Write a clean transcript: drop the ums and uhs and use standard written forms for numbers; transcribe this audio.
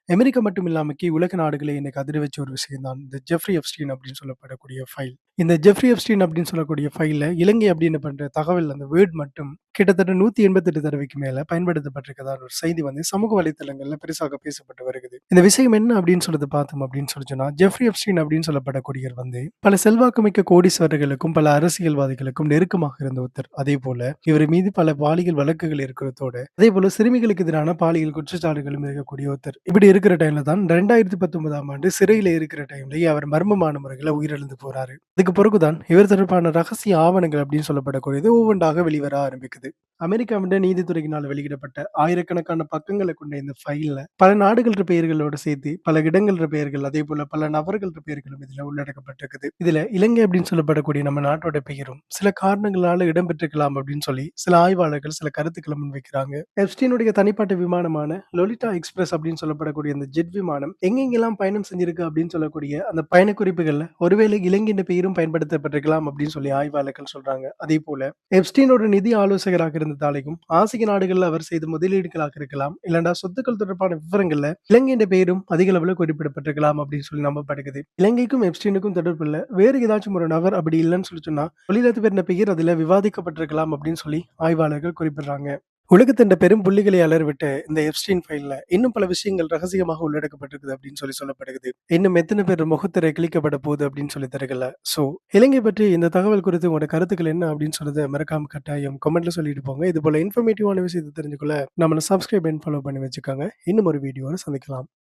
America மட்டும் இல்லாமக்கி உலக நாடுகளே இன்னைக்கு அதிர வச்ச ஒரு விஷயம் தான். இந்த ஜெஃப்ரி எப்ஸ்டீன் அப்படின்னு சொல்லப்படக்கூடிய ஃபைல். இந்த ஜெஃப்ரி எப்ஸ்டீன் அப்படின்னு சொல்லக்கூடிய ஃபைல்ல இலங்கை அப்படின்னு பண்ற தகவல் அந்த வேர்ட் மட்டும் கிட்டத்தட்ட 188 தடவைக்கு மேல பயன்படுத்தப்பட்டிருக்கதா ஒரு செய்தி வந்து சமூக வலைத்தளங்கள்ல பெருசாக பேசப்பட்டு வருகிறது. இந்த விஷயம் என்ன அப்படின்னு சொல்றத பார்த்தோம் அப்படின்னு சொல்லி சொன்னா, ஜெஃப்ரி எப்ஸ்டீன் அப்படின்னு சொல்லப்படக்கூடியவர் வந்து பல செல்வாக்குமிக்க கோடீஸ்வரர்களுக்கும், பல அரசியல்வாதிகளுக்கும் நெருக்கமாக இருந்த ஒருத்தர். அதேபோல இவர் மீது பல பாலியல் வழக்குகள் இருக்கிறதோட, அதேபோல சிறுமிகளுக்கு எதிரான பாலியல் குற்றச்சாட்டுகளும் இருக்கக்கூடிய ஒருத்தர். இப்படி இருக்கிற டைம்ல தான் 2019ஆம் ஆண்டு சிறையில இருக்கிற டைம்லயே அவர் மர்மமான முறையில உயிரிழந்து போறாரு. அதுக்கு பிறகுதான் இவர் தொடர்பான ரகசிய ஆவணங்கள் அப்படின்னு சொல்லப்படக்கூடியது ஒவ்வொன்றாக வெளிவர ஆரம்பிக்குது. அமெரிக்காவின் நீதித்துறையினால் வெளியிடப்பட்ட ஆயிரக்கணக்கான பக்கங்களை கொண்ட இந்த ஃபைல்ல பல நாடுகள பெயர்களோட சேர்த்து பல இடங்கள பெயர்கள், அதே போல பல நபர்கள பெயர்களும் இதுல உள்ளடக்கப்பட்டிருக்குது. இதுல இலங்கை அப்படின்னு சொல்லப்படக்கூடிய நம்ம நாட்டோட பெயரும் சில காரணங்களால இடம்பெற்றிருக்கலாம் அப்படின்னு சொல்லி சில ஆய்வாளர்கள் சில கருத்துக்களை முன்வைக்கிறாங்க. எப்ஸ்டீனுடைய தனிப்பட்ட விமானமான லொலிட்டா எக்ஸ்பிரஸ் அப்படின்னு சொல்லப்படக்கூடிய அந்த ஜெட் விமானம் எங்கெங்கெல்லாம் பயணம் செஞ்சிருக்கு அப்படின்னு சொல்லக்கூடிய அந்த பயண குறிப்புகள்ல ஒருவேளை இலங்கையின் பெயரும் பயன்படுத்தப்பட்டிருக்கலாம் அப்படின்னு சொல்லி ஆய்வாளர்கள் சொல்றாங்க. அதே போல எப்ஸ்டீனோட நிதி ஆலோசகராக இருந்ததாலேயும் ஆசிய நாடுகள்ல அவர் செய்த முதலீடுகளாக இருக்கலாம், இல்லைன்னா சொத்துக்கள் தொடர்பான விவரங்கள்ல இலங்கையின் பெயரும் அதிக அளவுல குறிப்பிடப்பட்டிருக்கலாம் அப்படின்னு சொல்லி நம்பப்படுகிறது. இலங்கைக்கும் எப்ஸ்டீனுக்கும் தொடர்பு இல்ல வேறு ஏதாச்சும் ஒரு நபர் அப்படி இல்லைன்னு சொல்லி சொன்னா தொழிலதிபர் என்ற பெயர் அதுல விவாதிக்கப்பட்டிருக்கலாம் அப்படின்னு சொல்லி ஆய்வாளர்கள் குறிப்பிடுறாங்க. உலகத்தின் பெரும் புள்ளிகளை அலர்விட்ட இந்த எப்ஸ்டீன் ஃபைல்ல இன்னும் பல விஷயங்கள் ரகசியமாக உள்ளடக்கப்பட்டிருக்குது அப்படின்னு சொல்லி சொல்லப்படுகிறது. இன்னும் எத்தனை பேர் முகத்திரை கிழிக்கப்பட போகுது அப்படின்னு சொல்லி தெரியல. சோ இலங்கை பற்றி இந்த தகவல் குறித்து உங்களோட கருத்துக்கள் என்ன அப்படின்னு சொல்றத மறக்காம கட்டாயம் கமெண்ட்ல சொல்லிட்டு போங்க. இது போல இன்ஃபர்மேட்டிவான விஷயத்தை தெரிஞ்சுக்கொள்ள நம்மள சப்ஸ்கிரைப் அண்ட் ஃபாலோ பண்ணி வச்சுக்கோங்க. இன்னும் ஒரு வீடியோல சந்திக்கலாம்.